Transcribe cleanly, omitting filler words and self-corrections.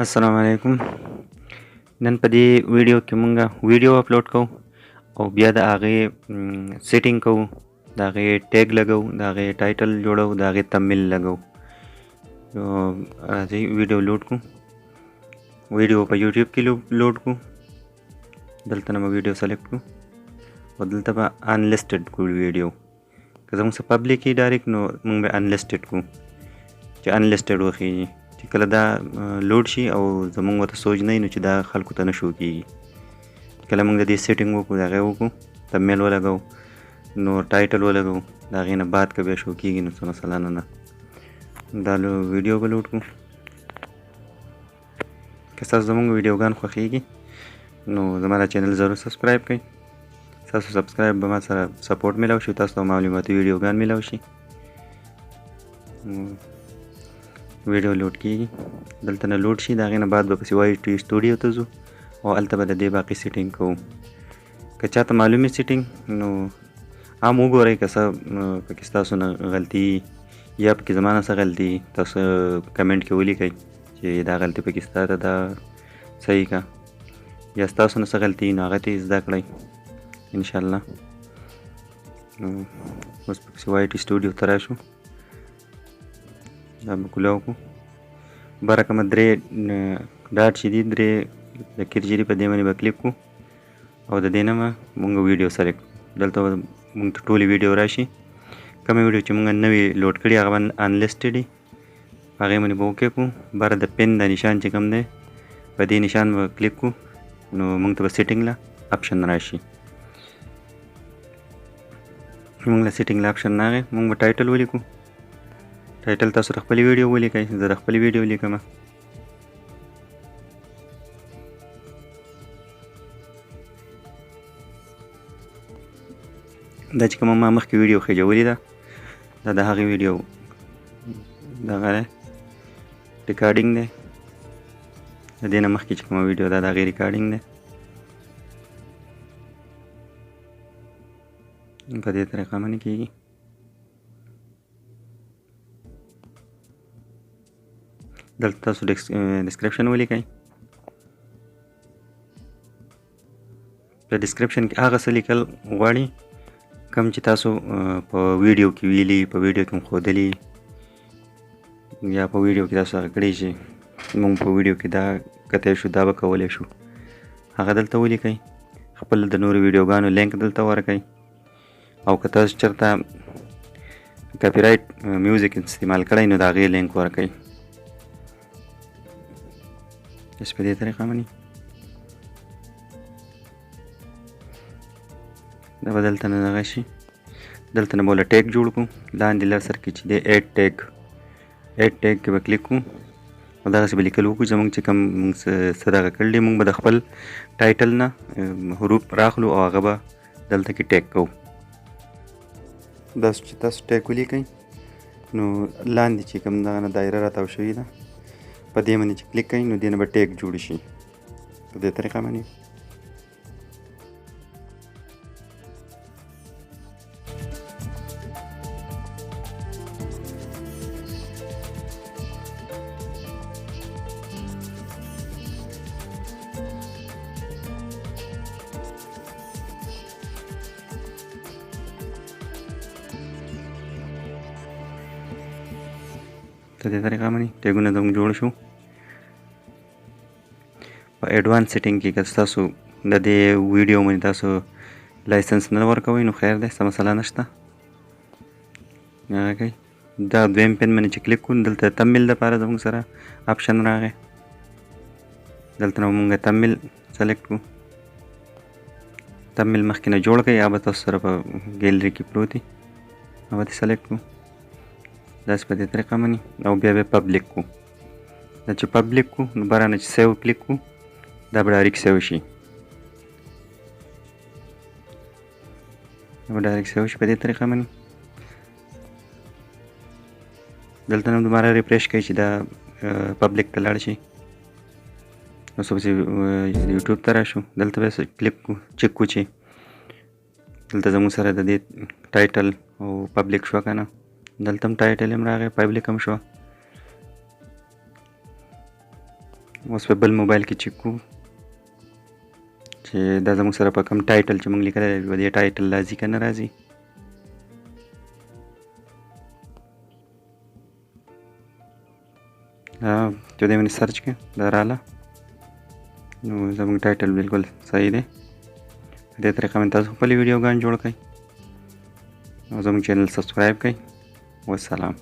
अस्सलाम वालेकुम। नन په دې ویډیو کې مونږ ویډیو اپلوډ کوو او بیا د هغې سیټینګ کوو، د هغې ټیګ لګوو، د هغې ټایټل جوړوو، د هغې تمل لګوو. نو راځئ ویډیو لوډ کړو. ویډیو په یوټیوب کې لوډ کړو. دلته نه به ویډیو سلیکټ کړو او دلته به انلیسټډ کړو ویډیو. که زموږ څه پبلیک وي ډایرکټ نو مونږ به انلیسټډ کړو چې انلیسټډ وښیږي. چې کله دا لوډ شي او زمونږ ورته سوچ نه وي نو چې دا خلکو ته نه شو کېږي. کله مونږ د دې سیټینګ وکړو، د هغې وکړو، تمل ولګوو، نو ټایټل ولګوو، د هغې نه بعد که بیا شو کېږي نو څه مسله نه. دا ویډیو به لوډ کړو. که ستاسو زمونږ ویډیوګان خوښېږي نو زما دا چینل ضرور سبسکرایب کړئ. ستاسو سبسکرایب به ما سره سپورټ میلاو شي، تاسو ته معلوماتي ویډیوګان میلاو شي. ویډیو لوډ کېږي، دلته نه لوډ شي، د هغې نه بعد به پسې وایي ټي سټوډیو ته ځو او هلته به د دې باقي سیټینګ کوو. که چاته معلوم وي سیټینګ نو هم وګورئ، که څه پکې ستاسو نه غلطي یا پکې زما نه څه غلطي تاسو کمنټ کې ولیکئ چې دا غلطي پکې ستا ده، دا صحیح که، یا ستاسو نه څه غلطي نو هغه ته یې زده کړئ انشاءالله. اوس پکې وایي ټي سټوډیو ته راشو، دا به کوله وکړو. بره کومه درې ډاټ چې دي، درې لکیر چې دي، په دې باندې به کلیک کړو او د دې نه به مونږ ویډیو سلیکټ کړو. دلته به مونږ ته ټولې ویډیو راشي. کومې ویډیو چې مونږ نوې لوډ کړي هغه به انلیسټډ وي، په هغې باندې به اوکې کړو. بره د پین دا نشان چې کوم دی، په دې نشان به کلیک کړو نو مونږ ته به سیټینګ له اپشن راشي. مونږ له سیټینګ له اپشن راغی، مونږ به ټایټل ولیکو. ټایټل تاسو د خپلې ویډیو ولیکئ، زه د خپلې ویډیو لیکم. دا چې کومه ما مخکې ویډیو خېجولې ده، دا د هغې ویډیو دغه دی، ریکارډینګ دی. د دې نه مخکې چې کومه ویډیو ده د هغې ریکارډینګ دی. په دې طریقه باندې کېږي. دلته تاسو ډسکرپشن ولیکئ. په ډسکرپشن کې هغه څه لیکل غواړي کوم چې تاسو په ویډیو کې ویلي، په ویډیو کې ښودلي، یا په ویډیو کې تاسو هغه کړي چې مونږ په ویډیو کې دا کتی شو، دا به کولی شو، هغه دلته ولیکئ. خپل د نورو ویډیوګانو لینک دلته ورکئ. او که تاسو چېرته کاپي رایټ میوزیک استعمال کړی نو د هغې لینک ورکئ. بس په دې طریقه باندې دا به دلته نه دغه شي. دلته نه به له ټیګ جوړ کړو، لاندې لر سر کې چې دی ایډ ټیګ کې به کلیک کړو او دغسې به لیکل وکړو. زموږ چې کوم موږ څه دغه کړل دي، موږ به د خپل ټایټل نه حروف راخلو او هغه به دلته کې ټیګ کوو. داسې چې تاسو ټیګ ولیکئ نو لاندې چې کوم دغه نه دایره راتاو شوې ده، په دې باندې چې کلیک کوئ نو دې نه به ټیګ جوړ شي. په دې طریقه باندې ټیګونه زموږ جوړ شو. په ایډوانس سیټینګ کې که تاسو د دې ویډیو باندې تاسو لایسنس نه ورکوئ نو خیر دی، څه مسله نشته. هغه کوئ. دا دویم پین باندې چې کلیک کړو، دلته تمل دپاره زموږ سره اپشن راغی. دلته نه مونږ تمل سلیکټ کړو. تمل مخکې نه جوړ کړئ، یا به تاسو سره په ګیلري کې پروت وي، هغه دې سلیکټ کړو. داسې په دې طریقه باندې او بیا به پبلیک کړو. دا چې پبلیک کړو نو بره نه چې سیو کلیک کړو، دا به ډایرکټ سیو شي. دا به ډایرکټ سیو شي په دې طریقه باندې. دلته نه دوباره ریفریش کوئ چې دا پبلیک ته لاړ شي. نو څه پسې یوټیوب ته راشو، دلته به کلیک کړو، چک کړو چې دلته زموږ سره د دې ټایټل او پبلیک شوه که نه. دلته هم ټایټل هم راغی، پبلیک هم شوه. اوس په بل موبایل کې چک کوو چې دا زموږ سره په کوم ټایټل چې موږ لیکلی دی په دې ټایټل راځي که نه راځي. چې دی باندې سرچ کړه دا راله نو زموږ ټایټل بالکل صحیح دی. په دې طریقه باندې تاسو خپلې ویډیوګانې جوړ کړئ او زموږ چینل سبسکرایب کړئ. والسلام.